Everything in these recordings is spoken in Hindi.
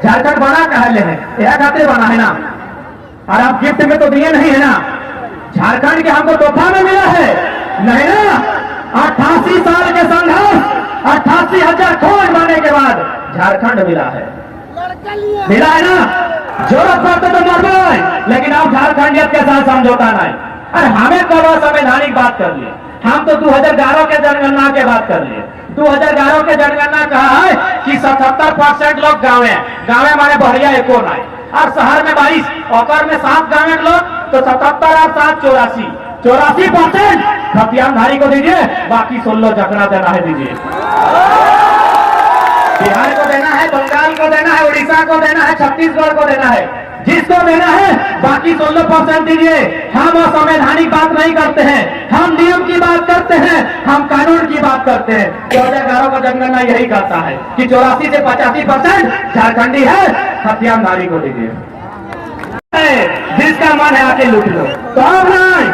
झारखंड बना कहा ले है, यह खातिर बना है ना, और आप गिफ्ट में तो दिए नहीं है ना, झारखंड के हमको तोहफा में मिला है नहीं ना। 88 साल के संघर्ष, 88,000 खोज बनने के बाद झारखंड मिला है ना। जरूरत पड़ते तो मरवाए, लेकिन आप झारखंडियत के साथ समझौता नहीं। अरे हमें करो संवैधानिक बात कर लिए, हम तो 2011 के जनगणना के बात कर लिए। 2011 के जनगणना कहा है कि 77% लोग गाँव है, गाँव हमारे बढ़िया एको नहीं, और शहर में 22 और में 7 गाँव लोग, तो 77 और 7 84% खतियानधारी को दीजिए, बाकी 16 जकरा देना है दीजिए। बिहार को देना है, बंगाल को देना है, उड़ीसा को देना है, छत्तीसगढ़ को देना है, जिसको देना है बाकी 16% दीजिए। हम असंवैधानिक बात नहीं करते हैं, हम नियम की बात करते हैं, हम कानून की बात करते हैं। 2011 का जनगणना यही कहता है कि 84 से 85% झारखंडी है, खतियानधारी को दीजिए। जिसका मन है आके लूट लो, तो अब नहीं।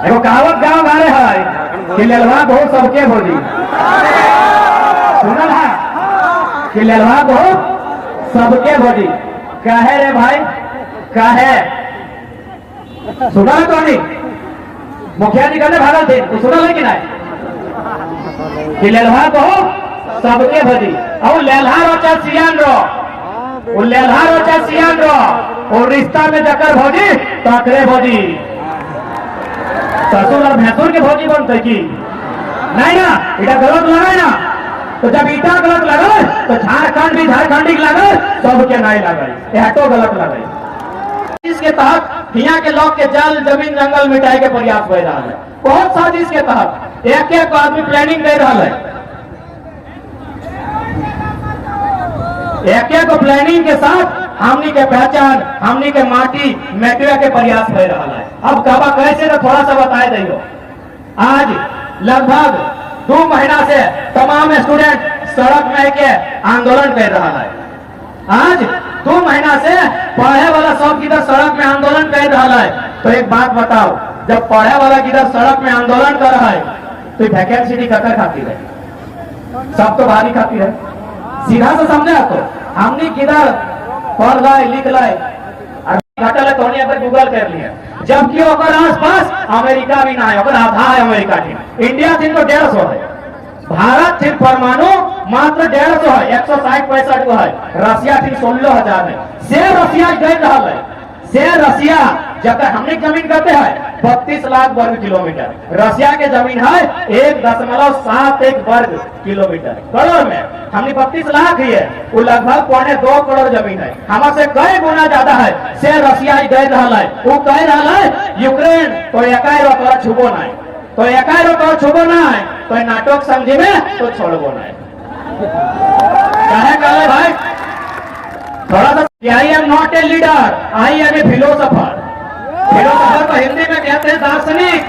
एगो कहावत गाँव गारे है कि लेलवा बहुत सबके भोजी, सुनल है कि लेलवा बहुत सबके भोजी। कहे रे भाई, कहे सुना तो नहीं, मुखिया जी कहने भागल थे तो सुना है कि नहीं कि लेलहा को सबके भजी, और लेलहा रोचा सियान रो, वो लेलहा रोचा सियान रो, और रिश्ता में जकर भोजी तकरे भोजी, ससुर और भैंसुर के भोजी बनते की नहीं ना। इटा गलत लगा ना, तो जब ईटा गलत लगे तो झारखंड भी झारखंडी लगे, सबके नहीं लगे, यह तो गलत लगे। इसके तहत यहाँ के लोग के जल जमीन जंगल मिटाए के प्रयास हो रहा है, बहुत साजिश के तहत एक एक आदमी प्लानिंग दे रहा है, एक एक प्लानिंग के साथ हमनी के पहचान, हमनी के माटी मेटुआ के प्रयास हो रहा है। अब कहवा कैसे तो थोड़ा सा बताए दियो। आज लगभग 2 महीना से तमाम स्टूडेंट सड़क में के आंदोलन कर रहा है। आज 2 महीना से पढ़े वाला सब किधर सड़क में आंदोलन कर रहा है। तो एक बात बताओ, जब पढ़े वाला किधर सड़क में आंदोलन कर रहा है तो वैकेंसी ककर खाती है, सब तो भारी खाती है। सीधा से समझे तो हमने किधर पढ़ लाए लिख लाए तो गूगल कर लिया, जबकि आस पास अमेरिका भी ना है, आधा है अमेरिका थी, इंडिया थी तो 150 है, भारत थी परमाणु मात्र 150 है, 160-65 को है, रसिया थी 16,000 है। से रसिया गए रहा है, से रसिया जब हमने जमीन कहते हैं 32 लाख वर्ग किलोमीटर, रसिया के जमीन है 1.71 वर्ग किलोमीटर, करोड़ में हमने 32 लाख ही है, वो लगभग 2.25 करोड़ जमीन है, हमसे कई गुना ज्यादा है। से रसिया गए रहा है, वो कह रहा है यूक्रेन तो एकाई छुबो ना, तो एकाई छुबो ना, तो नाटक समझी में तो छोड़बो ना। कहे भाई थोड़ा सा, I am not a leader, I am a philosopher. Philosopher को हिंदी में कहते हैं दार्शनिक।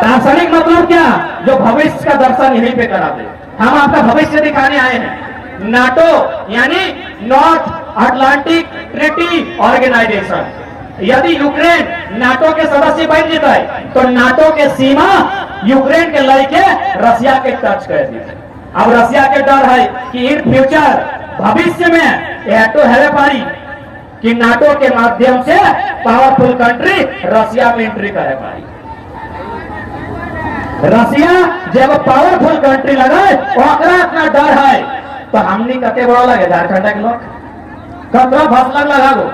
दार्शनिक मतलब क्या? जो भविष्य का दर्शन यहीं पे करा दे। हम आपका भविष्य दिखाने आए हैं। नाटो यानी नॉर्थ अटलांटिक ट्रीटी ऑर्गेनाइजेशन, यदि यूक्रेन नाटो के सदस्य बन जाता है तो नाटो के सीमा यूक्रेन के लड़के रसिया के टच कर दी। अब रसिया के डर है कि इन फ्यूचर भविष्य में यह तो है पारी कि नाटो के माध्यम से पावरफुल कंट्री रसिया में एंट्री करे पारी। रसिया जब पावरफुल कंट्री लगे इतना डर है, तो हमने कते बड़ा लगे झारखंड के लोग कतरा फसलन लगा दो,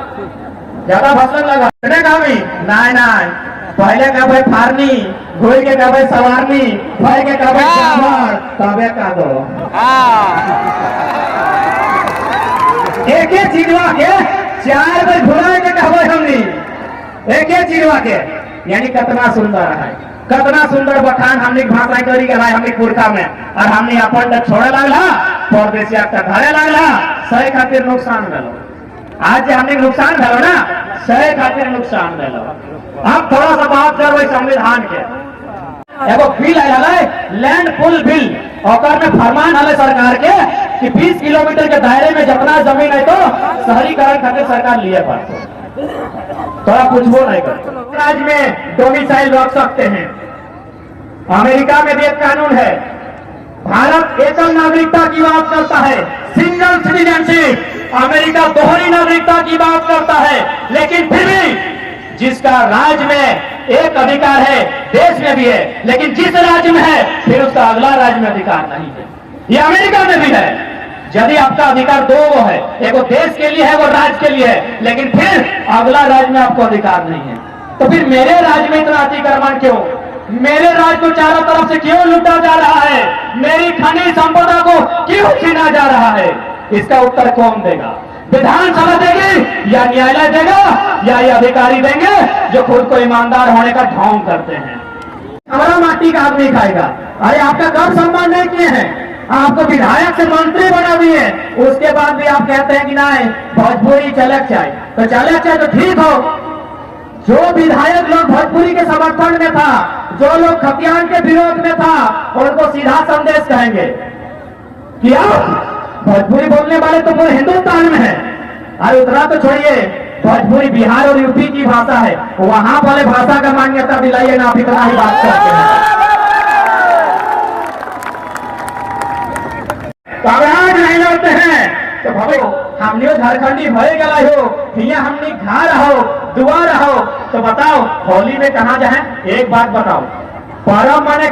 ज्यादा फसलन लगा नहीं, पहले का भाई फारनी, घोल के का भाई सवारनी, भाई के का भाई तबे का दो एक चीजवा के 4 बजे भुला के कहबे हमनी, एक चीजवा के, यानी कितना सुंदर है, कितना सुंदर बखान हमने भाषा करी के भाई हमने पुरखा में, और हमने अपन छोड़े लगला परदेसिया धरे लगला, सही खातिर नुकसान भेलो। आज हमने नुकसान भेलो ना, सही खातिर नुकसान भेलो। हम थोड़ा सा बात करबे संविधान के। एगो बिल आयल है लैंड पुल बिल, और में फरमान है सरकार के कि 20 किलोमीटर के दायरे में जितना जमीन है तो शहरीकरण खातिर सरकार लिए पाते, थोड़ा पूछबो नहीं कर। राज्य में डोमिसाइल रख सकते हैं, अमेरिका में भी एक कानून है। भारत एकल नागरिकता की बात करता है, सिंगल सिटीजनशिप। अमेरिका दोहरी नागरिकता की बात करता है, लेकिन फिर भी जिसका राज्य में एक अधिकार है देश में भी है, लेकिन जिस राज्य में है फिर उसका अगला राज्य में अधिकार नहीं है। ये अमेरिका में भी है। यदि आपका अधिकार दो है, एक वो देश के लिए है, वो राज्य के लिए है, लेकिन फिर अगला राज्य में आपको अधिकार नहीं है। तो फिर मेरे राज्य में इतना अतिक्रमण क्यों? मेरे राज्य को चारों तरफ से क्यों लूटा जा रहा है? मेरी खनिज संपदा को क्यों छीना जा रहा है? इसका उत्तर कौन देगा? विधानसभा देगी या न्यायालय देगा या ये अधिकारी देंगे जो खुद को ईमानदार होने का ढोंग करते हैं? हमारा माटी का आदमी खाएगा। अरे आपका कब सम्मान नहीं किए हैं? आपको विधायक से मंत्री बना दिए, उसके बाद भी आप कहते हैं कि नहीं भोजपुरी चलक चाहे, तो चलक चाहे तो ठीक हो। जो विधायक लोग भोजपुरी के समर्थन में था, जो लोग खतियान के विरोध में था, उनको सीधा संदेश कहेंगे कि आप भोजपुरी बोलने वाले तो पूरे हिंदुस्तान में है। अरे उतना तो छोड़िए, भोजपुरी बिहार और यूपी की भाषा है, वहां वाले भाषा का मान्यता दिलाइए ना, आप इतना ही बात करते हैं। तो आज नहीं लड़ते हैं तो भाई हमने झारखंडी भय गला हो, हिया हमने खा रहो दुआ रहो, तो बताओ होली में कहाँ जाए? एक बात बताओ, परम माने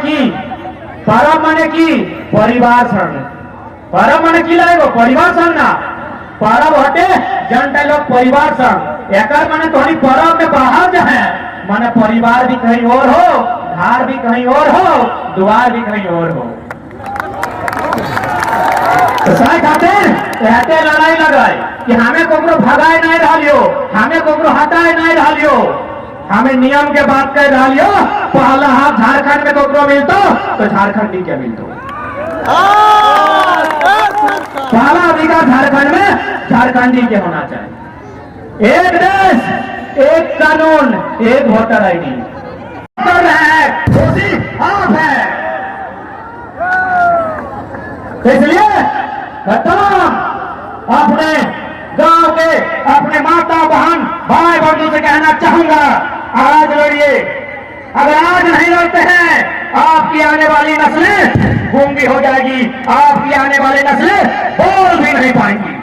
की परिवार संग, परम माने की लगेगा परिवार संग ना, परब हटे जनता लोग परिवार संग, एक माने थोड़ी परब में बाहर जाए, माने परिवार भी कहीं और हो, घर भी कहीं और हो, द्वार भी कहीं और हो। तो साय खातिर कहते लड़ाई लगाए कि हमें कोकरो भगाए नहीं रहियो, हमें कोकरो हटाए नहीं रहियो, हमें नियम के बात कह रहियो। पहला हाथ झारखंड में कोकरो मिलतो तो झारखंडी के मिलतो, पहला अधिकार झारखंड में झारखंडी के होना चाहिए। एक देश एक कानून एक वोटर आईडी कर रहा है, दोषी आप है। इसलिए तमाम अपने गांव के अपने माता बहन भाई बंधु से कहना चाहूंगा, आज लड़िए। अगर आज नहीं लड़ते हैं आपकी आने वाली नस्लें गूंगी हो जाएगी, आपकी आने वाली नस्लें बोल भी नहीं पाएंगी।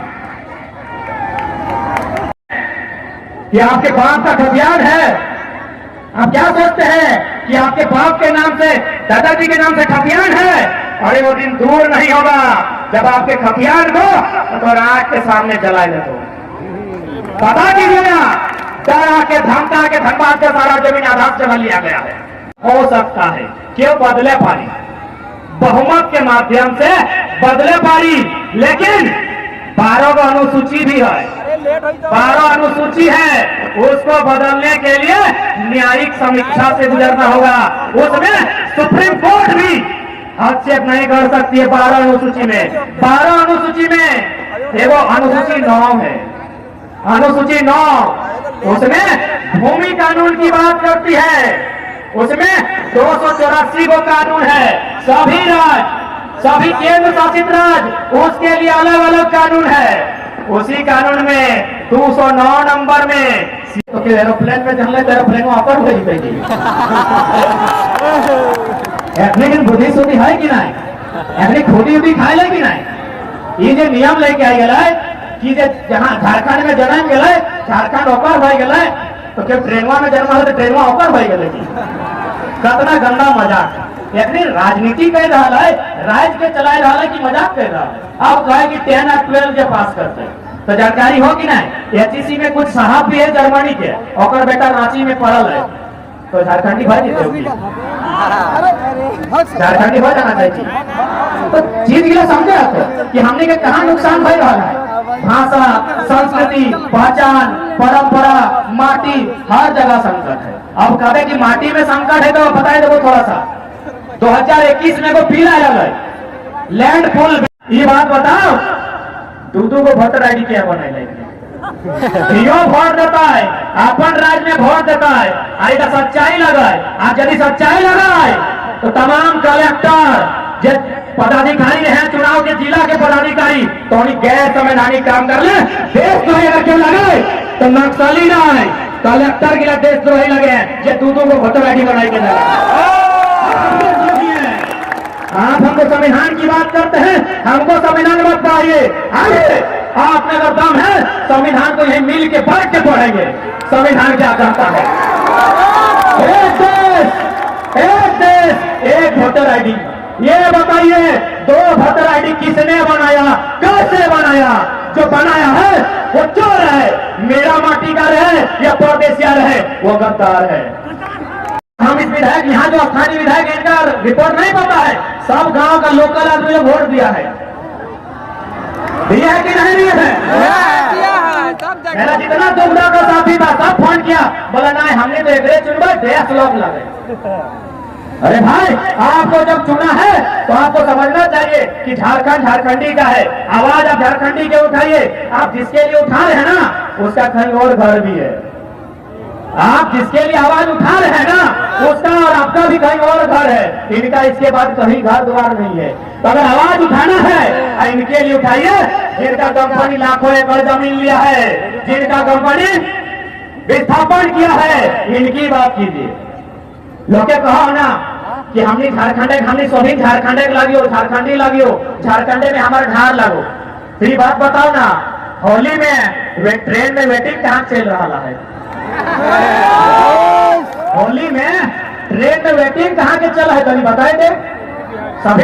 ये आपके बाप का खतियान है। आप क्या सोचते हैं कि आपके बाप के नाम से, दादाजी के नाम से खतियान है? अरे वो दिन दूर नहीं होगा जब आपके खतियान को तो आग के सामने जलाए दे दो। पता कीजिए ना, डरा के धमका के धनबाद का सारा जमीन आधार चला लिया गया है। हो सकता है क्यों बदले पारी, बहुमत के माध्यम से बदले पारी, लेकिन 12 अनुसूची भी है, 12 अनुसूची है, उसको बदलने के लिए न्यायिक समीक्षा से गुजरना होगा। उसमें सुप्रीम कोर्ट भी हस्तक्षेप नहीं कर सकती है। 12 अनुसूची में, 12 अनुसूची में एगो अनुसूची 9 है, अनुसूची 9 उसमें भूमि कानून की बात करती है, उसमें 284 को कानून है। सभी राज्य, सभी केंद्र शासित राज्य उसके लिए अलग अलग कानून है। उसी कानून में 209 नंबर में तो एरोप्लेन में चलने तो एरोप्लेन वहां पर भेज देगी। लेकिन बुद्धि सुधी है कि नहीं? एखनी खुदी उदी खाए ले कि नहीं? ये जो नियम लेके आई गए कि जहाँ झारखंड में जन्म गए, झारखंड ओकर भाई गए, तो क्या ट्रेनवा में जन्म हो तो ट्रेनवा ओकर भाई गए? कितना गंदा मजाक। एखनी राजनीति कर रहा है, राज्य के चला रहा है कि मजाक कर रहा है। अब कहे कि 10 और 12 के पास करते तो जानकारी हो कि नहीं? एचईसी में कुछ साहब भी है जर्मनी के, और बेटा रांची में पढ़ल है, तो झारखंडी भाई जीते, झारखंडी भाई जाना चाहिए। तो चीज के लिए समझे कि हमने के कहाँ नुकसान भाई रहा है। भाषा, संस्कृति, पहचान, परंपरा, माटी, हर जगह संकट है। अब कहे कि माटी में संकट है तो बताए दो थोड़ा सा। 2021 में वो बिल आया है लैंड पूल, ये बात बताओ दूधू को वोटर आईडी क्या बनाए यो वोट देता है, अपन राज्य में वोट देता है। आई का सच्चाई लगाए, आज यदि सच्चाई लगाए तो तमाम कलेक्टर पदाधिकारी है चुनाव के जिला के पदाधिकारी तो गैर संवैधानिक काम कर ले, देशद्रोही अगर क्यों लगे तो नक्सली ना है, कलेक्टर के लिए देशद्रोही लगे हैं। ये दूधू को वोटर आईडी बनाई के आप हमको संविधान की बात करते हैं, हमको संविधान मत पाइए। आपने अगर दम संविधान को यही मिल के बैठ के पढ़ेंगे संविधान क्या कहता है। एक देश एक वोटर आईडी। ये बताइए, 2 वोटर आईडी किसने बनाया, कैसे बनाया? जो बनाया है वो चोर है, मेरा माटी का रहे या परदेसिया रहे वो गद्दार है। हम इस विधायक, यहाँ जो स्थानीय विधायक, इनका रिपोर्ट नहीं पता है। सब गांव का लोकल आदमी ने वोट दिया है कि नहीं दिया है? मेरा जितना दुमड़ा का साथी था सब फोन किया, बोला नहीं हमने तो एक चुनवा 10 लोग लगे। अरे भाई, आपको जब चुना है तो आपको समझना चाहिए कि झारखंड झारखंडी का है। आवाज आप झारखंडी के उठाइए। आप जिसके लिए उठा रहे हैं ना उसका कहीं और घर भी है। आप जिसके लिए आवाज उठा रहे हैं ना उसका और आपका भी कहीं और घर है। इनका इसके बाद कहीं घर द्वार नहीं है। तो अगर आवाज उठाना है इनके लिए उठाइए। जिनका कंपनी लाखों एकड़ जमीन लिया है, जिनका कंपनी विस्थापन किया है, इनकी बात कीजिए। लोग कहो ना कि हमने झारखंडे, हमने सभी झारखंडे लागियो, झारखंडी लागियो, झारखंडे में हमारा ढार लागो। तो ये बात बताओ ना, होली में ट्रेन में वेटिंग कहाँ चल रहा है? होली में ट्रेन में वेटिंग कहाँ के चल है? तभी बताए थे सभी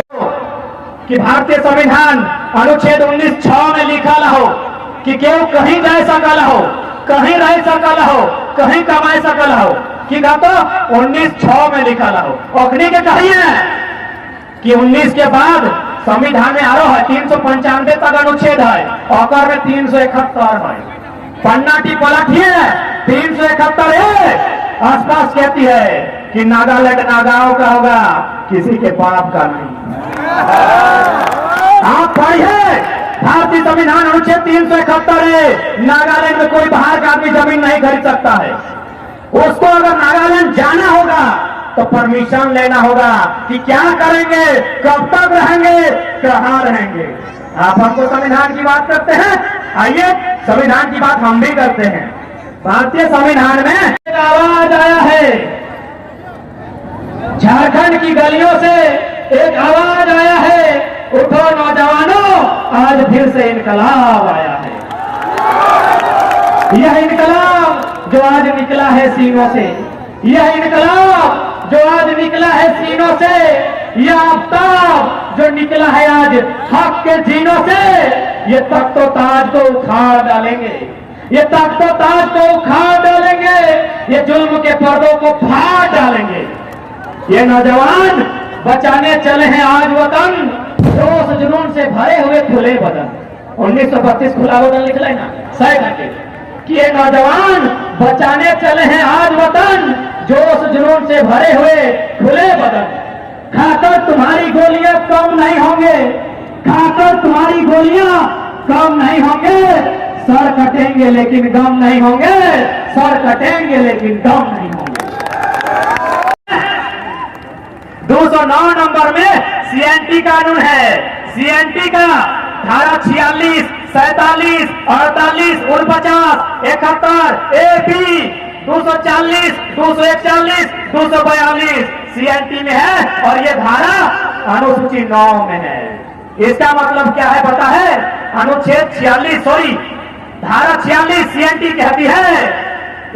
कि भारतीय संविधान अनुच्छेद 19(6) में लिखा हो कि केवल कहीं जा सकल हो, कहीं रह सकल हो, कहीं कमाए सकल हो। कि तो 19(6) में लिखा हो। अग्नि के कहिए कि 19 के बाद संविधान में आरो है 395 तक अनुच्छेद है और में 371 है। पन्ना की पलटी है 371 है। आसपास कहती है कि नागालैंड नागाओं का होगा, किसी के बाप का नहीं। आप पढ़िए, भारतीय संविधान अनुच्छेद 371 है। नागालैंड में कोई बाहर का आदमी जमीन नहीं खरीद सकता है। उसको अगर नागालैंड जाना होगा तो परमिशन लेना होगा कि क्या करेंगे, कब तक रहेंगे, कहां रहेंगे। आप हमको संविधान की बात करते हैं, आइए संविधान की बात हम भी करते हैं। भारतीय संविधान में एक आवाज आया है, झारखंड की गलियों से एक आवाज आया है, उठो नौजवानों, आज फिर से इनकलाब आया है। यह इनकलाब जो आज निकला है सीनों से, यह इनकलाब जो आज निकला है सीनों से, यह आफ्ताब जो निकला है आज हक के जीनों से, ये तख्तो ताज को उखाड़ डालेंगे, ये तख्तो ताज को उखाड़ डालेंगे, ये जुल्म के पर्दों को फाड़ डालेंगे। ये नौजवान बचाने चले हैं आज वतन, जोश जुनून से भरे हुए खुले बदन। 1932 खुला बदन निकला है ना साइड के, कि ये नौजवान बचाने चले हैं आज वतन, जोश जुनून से भरे हुए खुले बदन। खाकर तुम्हारी गोलियां कम नहीं होंगे, खाकर तुम्हारी गोलियां कम नहीं होंगे, सर कटेंगे लेकिन गम नहीं होंगे, सर कटेंगे लेकिन गम नहीं होंगे। 209 नंबर में सीएनटी कानून है। सीएनटी का धारा 46, 47, 48, 49, 71, एपी 240, 241, 242 सीएनटी में है और ये धारा अनुसूची 9 में है। इसका मतलब क्या है पता है? अनुच्छेद 46 धारा 46 सीएनटी कहती है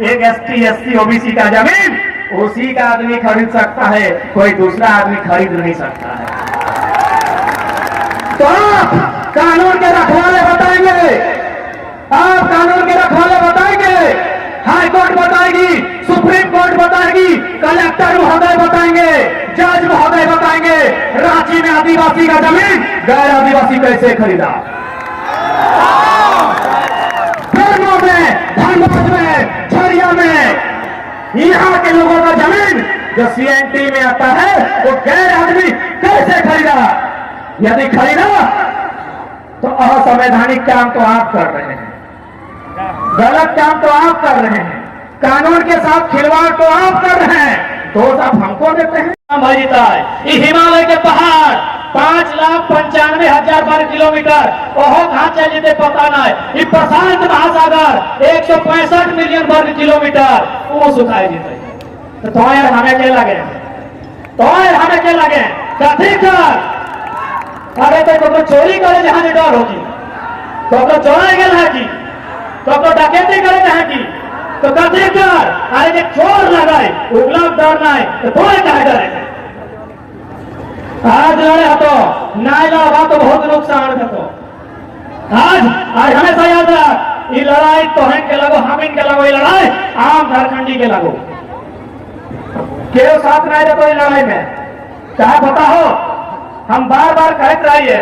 एक एसटी, एससी, ओबीसी का जमीन उसी का आदमी खरीद सकता है, कोई दूसरा आदमी खरीद नहीं सकता है। तो आप कानून के रखवाले बताएंगे, आप कानून के रखवाले बताएंगे, हाई कोर्ट बताएगी, सुप्रीम कोर्ट बताएगी, कलेक्टर महोदय बताएंगे, जज महोदय बताएंगे रांची में आदिवासी का जमीन गैर आदिवासी कैसे खरीदा, बेरमो में, धनबाद में, झरिया में यहाँ के लोगों का जमीन जो सीएनटी में आता है वो गैर आदमी कैसे खरीदा। यदि खरीदा तो असंवैधानिक काम तो आप कर रहे हैं, गलत काम तो आप कर रहे हैं, कानून के साथ खिलवाड़ तो आप कर रहे हैं, दोष आप हमको देते हैं। हिमालय के पहाड़ 5,95,000 वर्ग किलोमीटर ओहो कहाँ चल जेते पता नहीं। प्रशांत महासागर 165 मिलियन वर्ग किलोमीटर वो सुखाई जेते। तो यार हमें क्या लगे, तो यार हमें क्या लगे कथी कर। अरे तो चोरी करे जहां से डर होगी तो चोरा गया है कि की तो कथी कर अरे जे चोर लगाए उगलब डर नहीं तो तोरे कहे डरे आज लड़े हतो नहीं लड़वा तो बहुत नुकसान हतो आज आज हमेशा याद रख ये लड़ाई तोहन के लगो हम इनके लगो ये लड़ाई आम झारखंडी के लगो केव साथ नहीं रहते इस लड़ाई में चाहे बताओ हम बार बार कहते रहिए